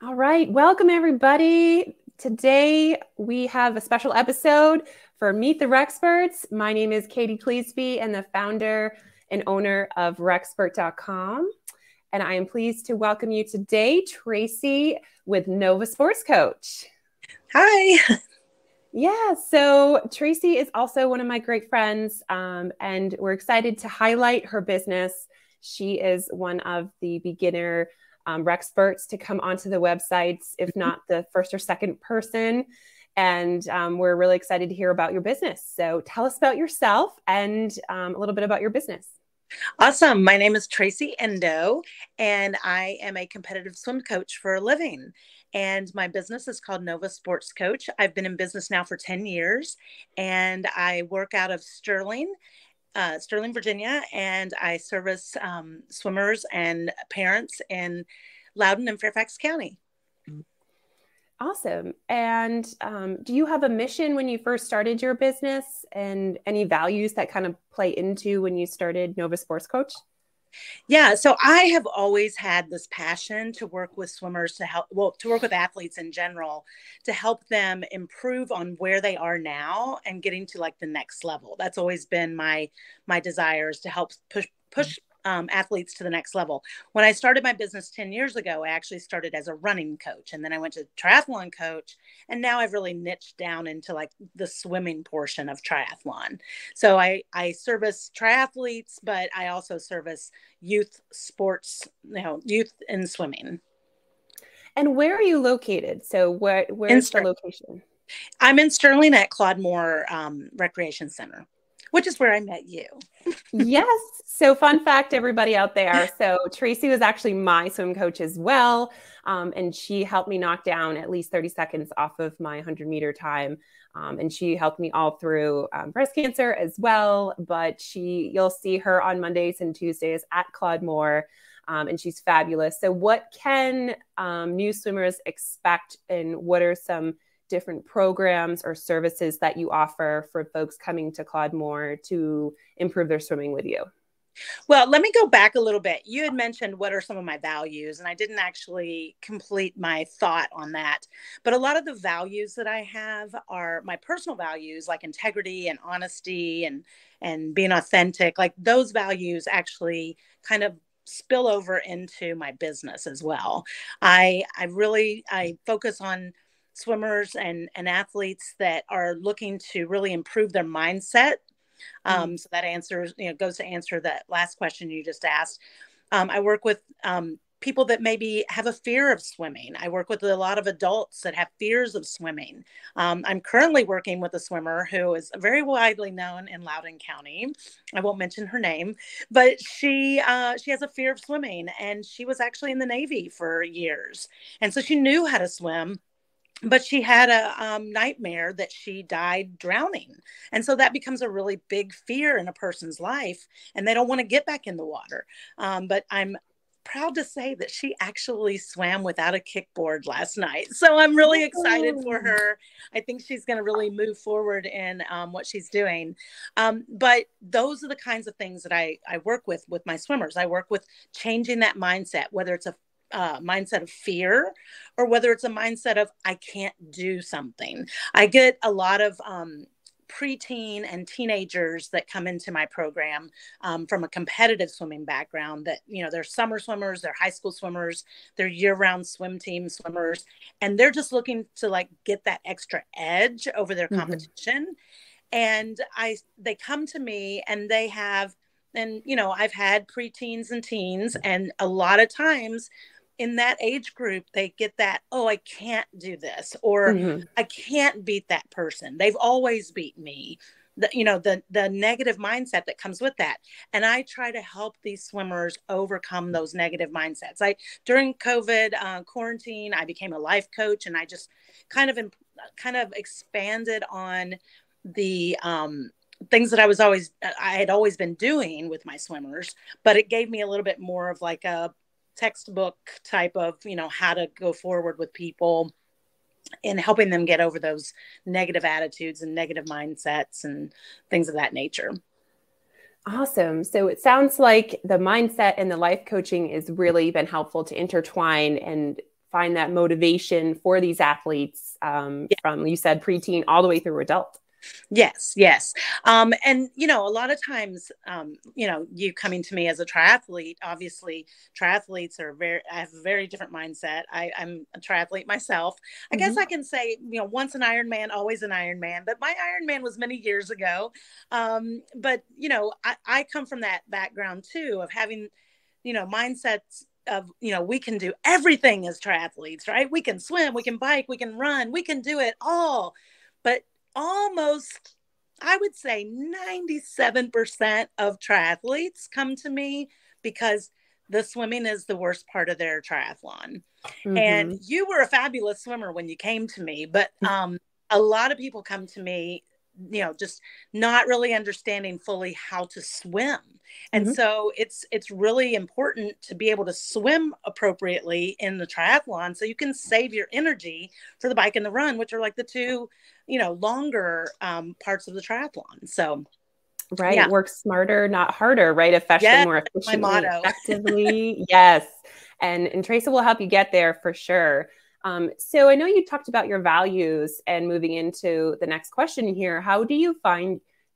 All right, welcome everybody. Today we have a special episode for Meet the Recsperts. My name is Katie Cleesby and the founder and owner of Recsperts.com. And I am pleased to welcome you today, Tracy with Nova Sports Coach. Hi. Yeah, so Tracy is also one of my great friends, and we're excited to highlight her business. She is one of the beginner Recsperts to come onto the websites, if not the first or second person. And we're really excited to hear about your business. So tell us about yourself and a little bit about your business. Awesome. My name is Tracy Endo, and I am a competitive swim coach for a living. And my business is called Nova Sports Coach. I've been in business now for 10 years, and I work out of Sterling, Virginia, and I service swimmers and parents in Loudoun and Fairfax County. Awesome. And do you have a mission when you first started your business and any values that kind of play into when you started Nova Sports Coach? Yeah, so I have always had this passion to work with swimmers to work with athletes in general, to help them improve on where they are now and getting to like the next level. That's always been my desires to help push athletes to the next level. When I started my business 10 years ago, I actually started as a running coach, and then I went to triathlon coach, and now I've really niched down into like the swimming portion of triathlon. So I service triathletes, but I also service youth sports, youth in swimming. And where are you located? So where's the location? I'm in Sterling at Claude Moore Recreation Center, which is where I met you. Yes. So fun fact, everybody out there. So Tracy was actually my swim coach as well. And she helped me knock down at least 30 seconds off of my 100-meter time. And she helped me all through breast cancer as well. But you'll see her on Mondays and Tuesdays at Claude Moore. And she's fabulous. So what can new swimmers expect, and what are some different programs or services that you offer for folks coming to Claude Moore to improve their swimming with you? Well, let me go back a little bit. You had mentioned what are some of my values, and I didn't actually complete my thought on that. But a lot of the values that I have are my personal values, like integrity and honesty and being authentic. Like those values actually kind of spill over into my business as well. I focus on swimmers and athletes that are looking to really improve their mindset. So that goes to answer that last question you just asked. I work with people that maybe have a fear of swimming. I work with a lot of adults that have fears of swimming. I'm currently working with a swimmer who is very widely known in Loudoun County. I won't mention her name, but she has a fear of swimming, and she was actually in the Navy for years, and so she knew how to swim, but she had a nightmare that she died drowning. And so that becomes a really big fear in a person's life, and they don't want to get back in the water. But I'm proud to say that she actually swam without a kickboard last night. So I'm really excited for her. I think she's going to really move forward in what she's doing. But those are the kinds of things that I work with my swimmers. I work with changing that mindset, whether it's a mindset of fear or whether it's a mindset of I can't do something. I get a lot of preteen and teenagers that come into my program from a competitive swimming background, that they're summer swimmers, they're high school swimmers, they're year-round swim team swimmers, and they're just looking to like get that extra edge over their competition. And they come to me, and they have, and I've had preteens and teens, and a lot of times in that age group, they get that, oh, I can't do this, or I can't beat that person. They've always beat me. The negative mindset that comes with that. And I try to help these swimmers overcome those negative mindsets. During COVID quarantine, I became a life coach, and I just kind of expanded on the things that I had always been doing with my swimmers, but it gave me a little bit more of like a textbook type of, how to go forward with people and helping them get over those negative attitudes and negative mindsets and things of that nature. Awesome. So it sounds like the mindset and the life coaching has really been helpful to intertwine and find that motivation for these athletes from, you said, preteen all the way through adult? Yes, yes. And, a lot of times, you coming to me as a triathlete, obviously triathletes I have a very different mindset. I'm a triathlete myself. I guess I can say, once an Ironman, always an Ironman, but my Ironman was many years ago. But, I come from that background too, of having, mindsets of, we can do everything as triathletes, right? We can swim, we can bike, we can run, we can do it all. But almost, I would say 97% of triathletes come to me because the swimming is the worst part of their triathlon. And you were a fabulous swimmer when you came to me, but a lot of people come to me, just not really understanding fully how to swim. And so it's really important to be able to swim appropriately in the triathlon so you can save your energy for the bike and the run, which are like the two, longer parts of the triathlon. So right. Yeah. Work smarter, not harder, right? Especially more efficiently, my motto. Effectively. Yes. And Tracy will help you get there for sure. So I know you talked about your values, and moving into the next question here, how do you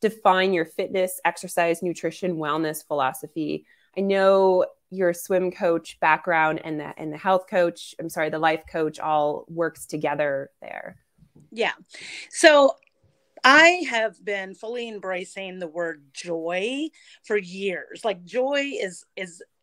define your fitness, exercise, nutrition, wellness philosophy? I know your swim coach background and the health coach, the life coach, all works together there. Yeah. So I have been fully embracing the word joy for years. Like, joy is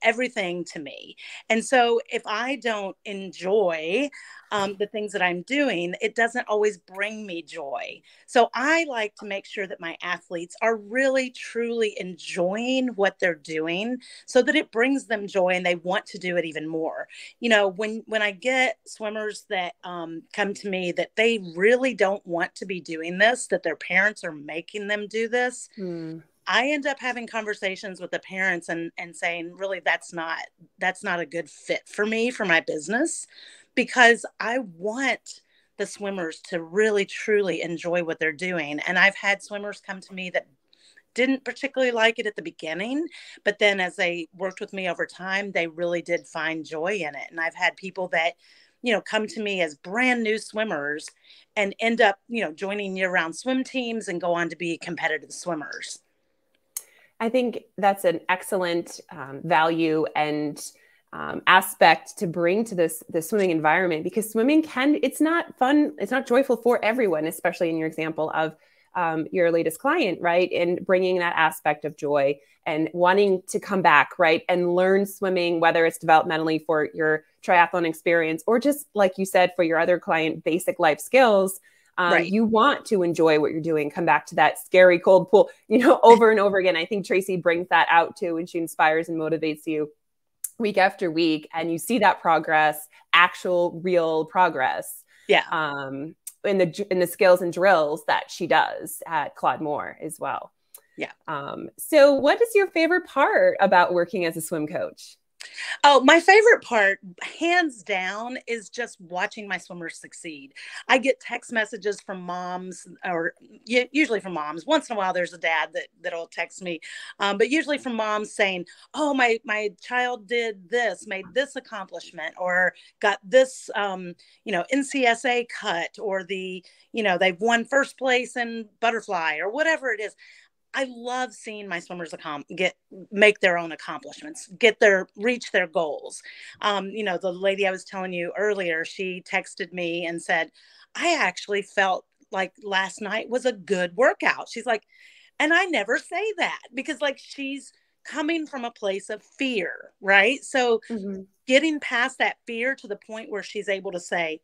everything to me. And so if I don't enjoy the things that I'm doing, it doesn't always bring me joy. So I like to make sure that my athletes are really, truly enjoying what they're doing so that it brings them joy and they want to do it even more. When I get swimmers that come to me that they really don't want to be doing this, that their parents are making them do this, I end up having conversations with the parents and saying, really, that's not a good fit for me, for my business, because I want the swimmers to really, truly enjoy what they're doing. And I've had swimmers come to me that didn't particularly like it at the beginning, but then as they worked with me over time, they really did find joy in it. And I've had people that, come to me as brand new swimmers and end up, joining year-round swim teams and go on to be competitive swimmers. I think that's an excellent value and aspect to bring to the swimming environment, because swimming it's not fun. It's not joyful for everyone, especially in your example of your latest client, right? And bringing that aspect of joy and wanting to come back, right? And learn swimming, whether it's developmentally for your triathlon experience or just, like you said, for your other client, basic life skills. Right. You want to enjoy what you're doing, come back to that scary cold pool, over and over again. I think Tracy brings that out too, when she inspires and motivates you week after week, and you see that progress, actual real progress. Yeah. In the skills and drills that she does at Claude Moore as well. Yeah. So what is your favorite part about working as a swim coach? Oh, my favorite part, hands down, is just watching my swimmers succeed. I get text messages from moms, or usually from moms. Once in a while, there's a dad that'll text me, but usually from moms saying, "Oh, my child did this, made this accomplishment, or got this, NCSA cut, or they've won first place in butterfly, or whatever it is." I love seeing my swimmers make their own accomplishments, reach their goals. The lady I was telling you earlier, she texted me and said, "I actually felt like last night was a good workout." She's like, and I never say that because, like, she's coming from a place of fear, right? So getting past that fear to the point where she's able to say,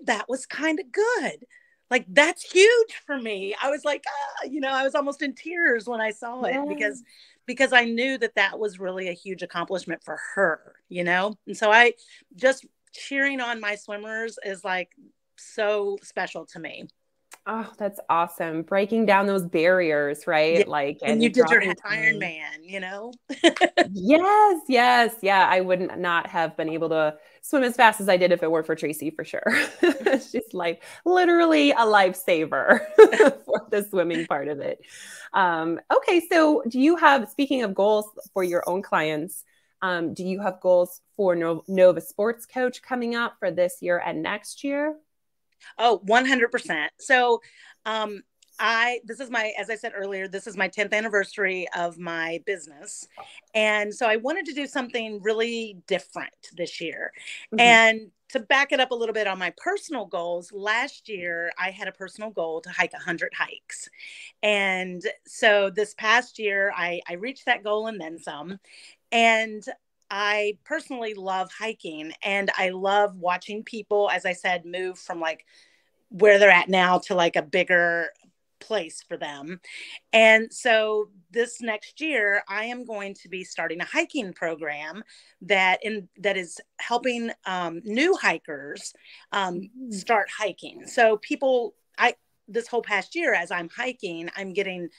that was kind of good. Like, that's huge for me. I was like, I was almost in tears when I saw it because I knew that was really a huge accomplishment for her, And so I just cheering on my swimmers is like so special to me. Oh, that's awesome. Breaking down those barriers, right? Yeah. And you did your Ironman, Yes. Yeah. I would not have been able to swim as fast as I did if it weren't for Tracy, for sure. She's literally a lifesaver for the swimming part of it. Okay. So do you have, speaking of goals for your own clients, Do you have goals for Nova Sports Coach coming up for this year and next year? Oh, 100%. So, this is as I said earlier, this is my 10th anniversary of my business. And so I wanted to do something really different this year. Mm-hmm. And to back it up a little bit on my personal goals, last year I had a personal goal to hike 100 hikes. And so this past year I reached that goal and then some. And I personally love hiking, and I love watching people, as I said, move from like where they're at now to like a bigger place for them. And so this next year, I am going to be starting a hiking program that is helping new hikers start hiking. So this whole past year, as I'm hiking, I'm getting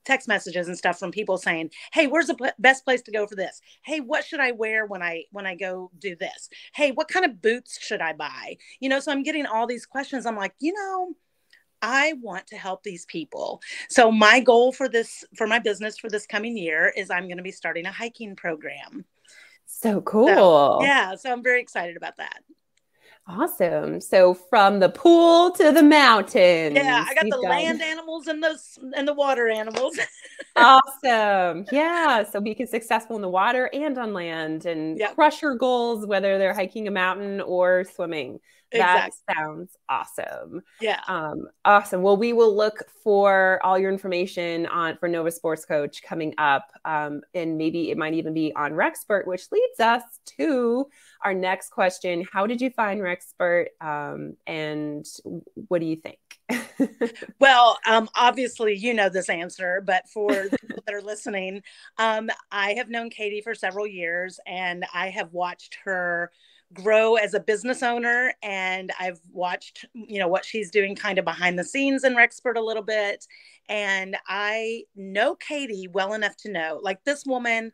text messages and stuff from people saying, hey, where's the best place to go for this? Hey, what should I wear when I go do this? Hey, what kind of boots should I buy? So I'm getting all these questions. I'm like, I want to help these people. So my goal for my business for this coming year is I'm going to be starting a hiking program. So cool. So I'm very excited about that. Awesome. So from the pool to the mountains. Yeah, I got the land animals and the water animals. Awesome. Yeah. So be successful in the water and on land and crush your goals, whether they're hiking a mountain or swimming. That sounds awesome. Yeah. Awesome. Well, we will look for all your information for Nova Sports Coach coming up. And maybe it might even be on Rexpert, which leads us to our next question. How did you find Rexpert? And what do you think? Well, obviously, this answer, but for people that are listening, I have known Katie for several years, and I have watched her grow as a business owner, and I've watched what she's doing kind of behind the scenes in Rexpert a little bit, and I know Katie well enough to know, like, this woman,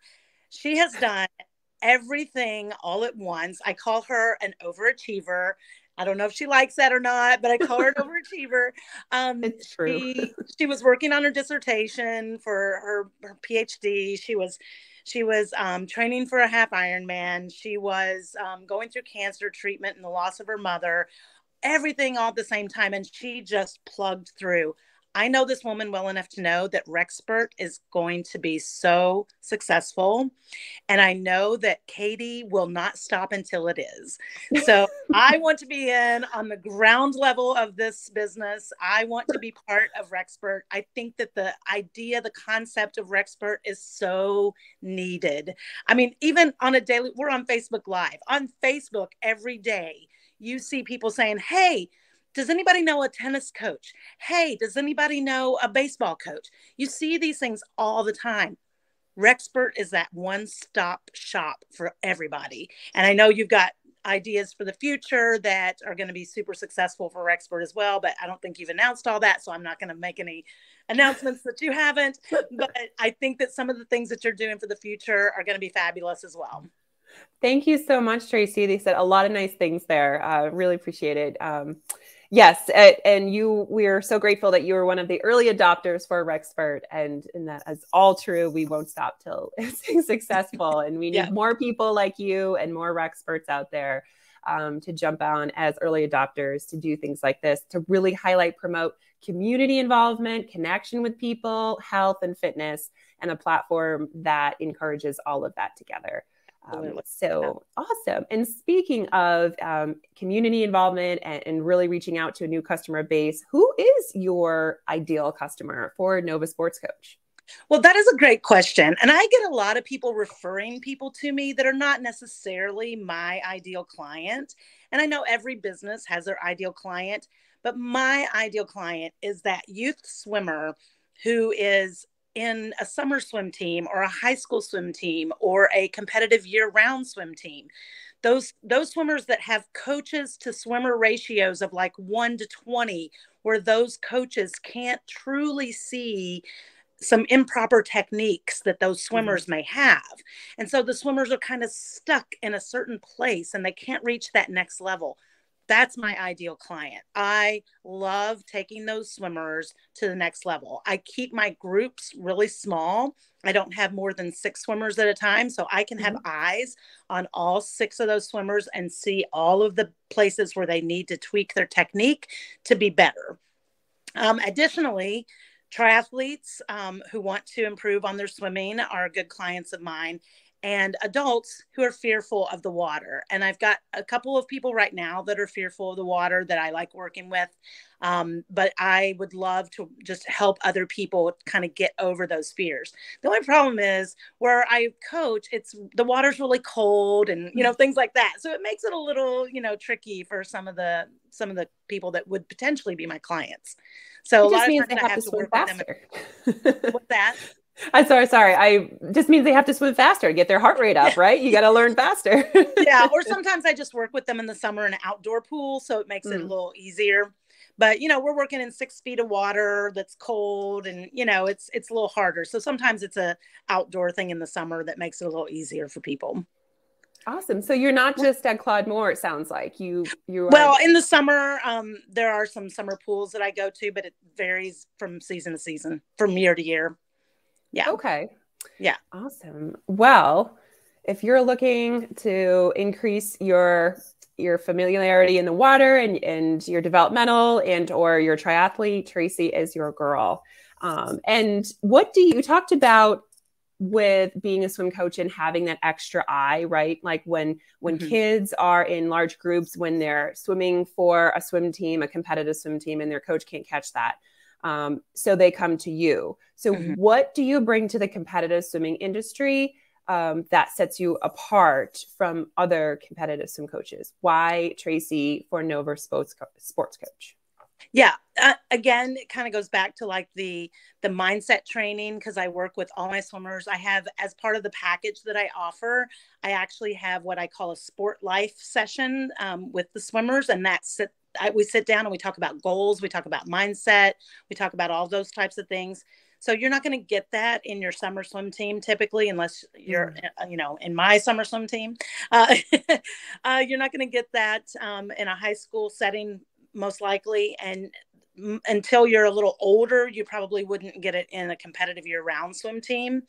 she has done everything all at once. I call her an overachiever. I don't know if she likes that or not, but I call her an overachiever. It's true. She was working on her dissertation for her PhD. She was training for a half Ironman. She was going through cancer treatment and the loss of her mother, everything all at the same time. And she just plugged through. I know this woman well enough to know that Rexpert is going to be so successful. And I know that Katie will not stop until it is. So I want to be in on the ground level of this business. I want to be part of Rexpert. I think that the idea, the concept of Rexpert is so needed. I mean, even on a daily, we're on Facebook Live. On Facebook every day, you see people saying, hey, does anybody know a tennis coach? Hey, does anybody know a baseball coach? You see these things all the time. Rexpert is that one-stop shop for everybody. And I know you've got ideas for the future that are going to be super successful for Rexpert as well, but I don't think you've announced all that, so I'm not going to make any announcements that you haven't. But I think that some of the things that you're doing for the future are going to be fabulous as well. Thank you so much, Tracy. They said a lot of nice things there. Really appreciate it. Yes, and we are so grateful that you were one of the early adopters for Rexpert, and that is all true. We won't stop till it's successful, and we need more people like you and more Rexperts out there to jump on as early adopters to do things like this, to really highlight, promote community involvement, connection with people, health and fitness, and a platform that encourages all of that together. So awesome. And speaking of community involvement and really reaching out to a new customer base, who is your ideal customer for Nova Sports Coach? Well, that is a great question. And I get a lot of people referring people to me that are not necessarily my ideal client. And I know every business has their ideal client, but my ideal client is that youth swimmer who is in a summer swim team or a high school swim team or a competitive year-round swim team. Those swimmers that have coaches to swimmer ratios of like 1-20, where those coaches can't truly see some improper techniques that those swimmers may have. And so the swimmers are kind of stuck in a certain place and they can't reach that next level. That's my ideal client. I love taking those swimmers to the next level. I keep my groups really small. I don't have more than 6 swimmers at a time. So I can have Mhm. eyes on all 6 of those swimmers and see all of the places where they need to tweak their technique to be better. Additionally, triathletes who want to improve on their swimming are good clients of mine, and adults who are fearful of the water. And I've got a couple of people right now that are fearful of the water that I like working with. But I would love to just help other people kind of get over those fears. The only problem is where I coach, it's the water's really cold and things like that. So it makes it a little tricky for some of the people that would potentially be my clients. So It a just lot of means times they I have to have to swim work with them. faster. What's that? I'm sorry. I just means they have to swim faster, get their heart rate up, right? You got to learn faster. Yeah. Or sometimes I just work with them in the summer in an outdoor pool. So it makes it a Mm. little easier. But we're working in 6 feet of water that's cold, and it's a little harder. So sometimes it's a outdoor thing in the summer that makes it a little easier for people. Awesome. So you're not just at Claude Moore, it sounds like. You are. Well, in the summer, there are some summer pools that I go to, but it varies from season to season, from year to year. Yeah. Okay. Yeah. Awesome. Well, if you're looking to increase your familiarity in the water and your developmental and or your triathlete, Tracy is your girl. And what do you talked about with being a swim coach and having that extra eye, right? Like when Mm-hmm. kids are in large groups, when they're swimming for a swim team, a competitive swim team, and their coach can't catch that. So they come to you. So Mm-hmm. what do you bring to the competitive swimming industry that sets you apart from other competitive swim coaches? Why Tracy for Nova Sports Coach? Yeah. Again, it kind of goes back to like the mindset training, because I work with all my swimmers. I have, as part of the package that I offer, I actually have what I call a sport life session with the swimmers, and we sit down and we talk about goals, we talk about mindset, we talk about all those types of things. So you're not going to get that in your summer swim team typically, unless you're, in my summer swim team. You're not going to get that in a high school setting, most likely. And until you're a little older, you probably wouldn't get it in a competitive year-round swim team.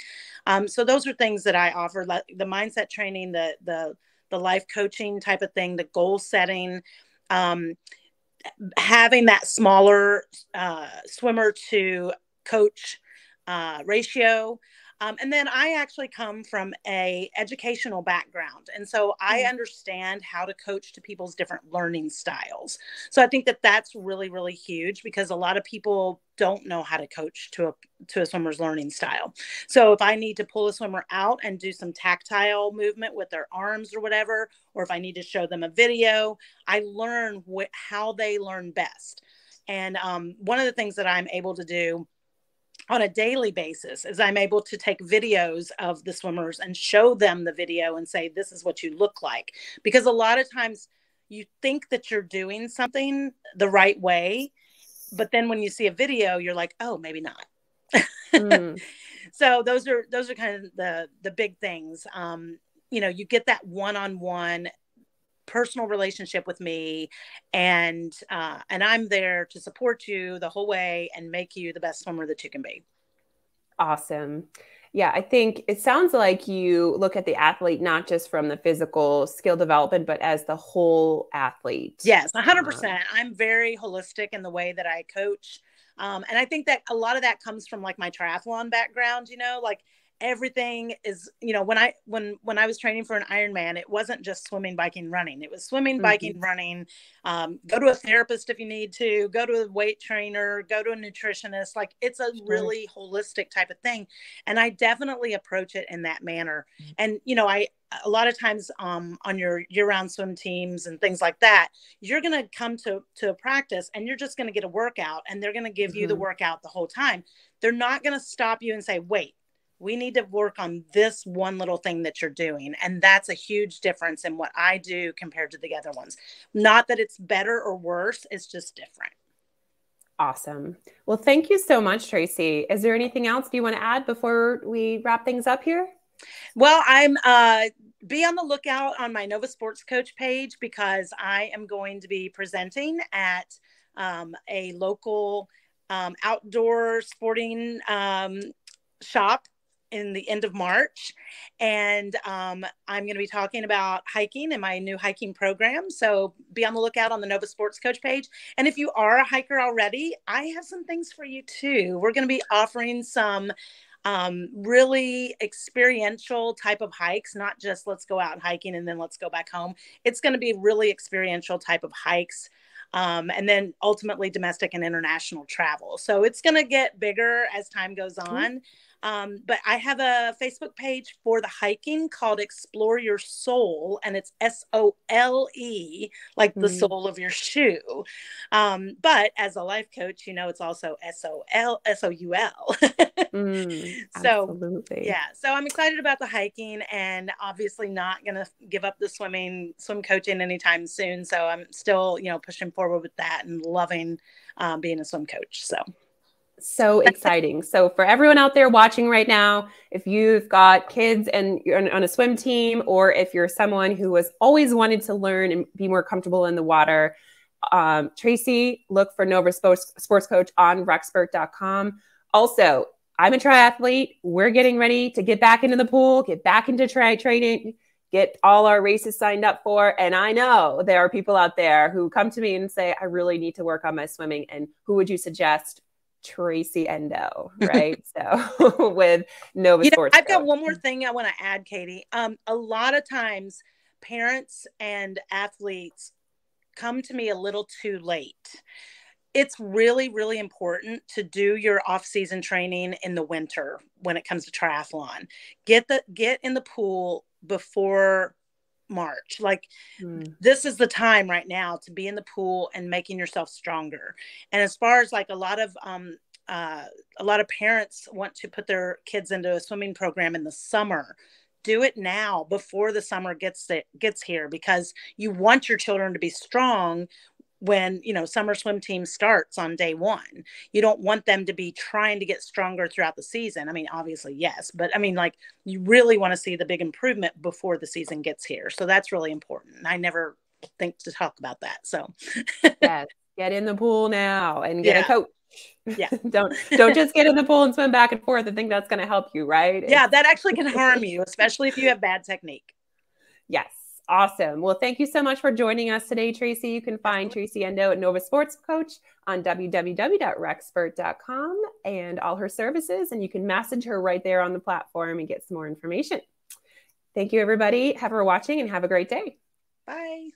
So those are things that I offer, like the mindset training, the life coaching type of thing, the goal setting, having that smaller swimmer to coach ratio. And then I actually come from a educational background. And so I understand how to coach to people's different learning styles. So I think that that's really, really huge, because a lot of people don't know how to coach to a swimmer's learning style. So if I need to pull a swimmer out and do some tactile movement with their arms or whatever, or if I need to show them a video, I learn how they learn best. And one of the things that I'm able to do on a daily basis is I'm able to take videos of the swimmers and show them the video and say, this is what you look like. Because a lot of times you think that you're doing something the right way, but then when you see a video, you're like, oh, maybe not. Mm. So those are kind of the big things. You get that one-on-one personal relationship with me, and I'm there to support you the whole way and make you the best swimmer that you can be. Awesome. Yeah, I think it sounds like you look at the athlete not just from the physical skill development, but as the whole athlete. Yes, 100%. I'm very holistic in the way that I coach. And I think that a lot of that comes from like my triathlon background, like everything is, when I was training for an Ironman, it wasn't just swimming, biking, running. It was swimming, biking, running. Go to a therapist if you need to, go to a weight trainer, go to a nutritionist. Like it's a really holistic type of thing. And I definitely approach it in that manner. And, a lot of times on your year-round swim teams and things like that, you're going to come to a practice and you're just going to get a workout, and they're going to give you the workout the whole time. They're not going to stop you and say, wait, we need to work on this one little thing that you're doing. And that's a huge difference in what I do compared to the other ones. Not that it's better or worse. It's just different. Awesome. Well, thank you so much, Tracy. Is there anything else you want to add before we wrap things up here? Well, I'm be on the lookout on my Nova Sports Coach page because I am going to be presenting at a local outdoor sporting shop in the end of March. And I'm going to be talking about hiking and my new hiking program. So be on the lookout on the Nova Sports Coach page. And if you are a hiker already, I have some things for you too. We're going to be offering some really experiential type of hikes, not just let's go out hiking and then let's go back home. It's going to be really experiential type of hikes. And then ultimately domestic and international travel. So it's going to get bigger as time goes on. But I have a Facebook page for the hiking called Explore Your Soul, and it's SOLE, like the sole of your shoe. But as a life coach, it's also SOUL. So Absolutely. yeah, so I'm excited about the hiking and obviously not going to give up the swim coaching anytime soon. So I'm still, pushing forward with that and loving being a swim coach. So exciting. So for everyone out there watching right now, if you've got kids and you're on a swim team, or if you're someone who has always wanted to learn and be more comfortable in the water, Tracy, look for Nova Sports Coach on Recsperts.com. Also, I'm a triathlete. We're getting ready to get back into the pool, get back into training, get all our races signed up for. And I know there are people out there who come to me and say, I really need to work on my swimming. And who would you suggest? Tracy Endo, right? So with Nova Sports I've got Coach. one more thing I want to add, Katie. A lot of times parents and athletes come to me a little too late. It's really, really important to do your off-season training in the winter when it comes to triathlon. Get in the pool before March. This is the time right now to be in the pool and making yourself stronger. And as far as a lot of parents want to put their kids into a swimming program in the summer. Do it now before the summer gets here, because you want your children to be strong when summer swim team starts on day one. You don't want them to be trying to get stronger throughout the season. I mean, obviously yes, but I mean, you really want to see the big improvement before the season gets here. So that's really important. I never think to talk about that. So yes, get in the pool now and get yeah. a coach. Yeah. don't just get in the pool and swim back and forth and think that's going to help you, right? Yeah, that actually can harm you, especially if you have bad technique. Yes. Awesome. Well, thank you so much for joining us today, Tracy. You can find Tracy Endo at Nova Sports Coach on www.recsperts.com and all her services. And you can message her right there on the platform and get some more information. Thank you, everybody. Have her watching and have a great day. Bye.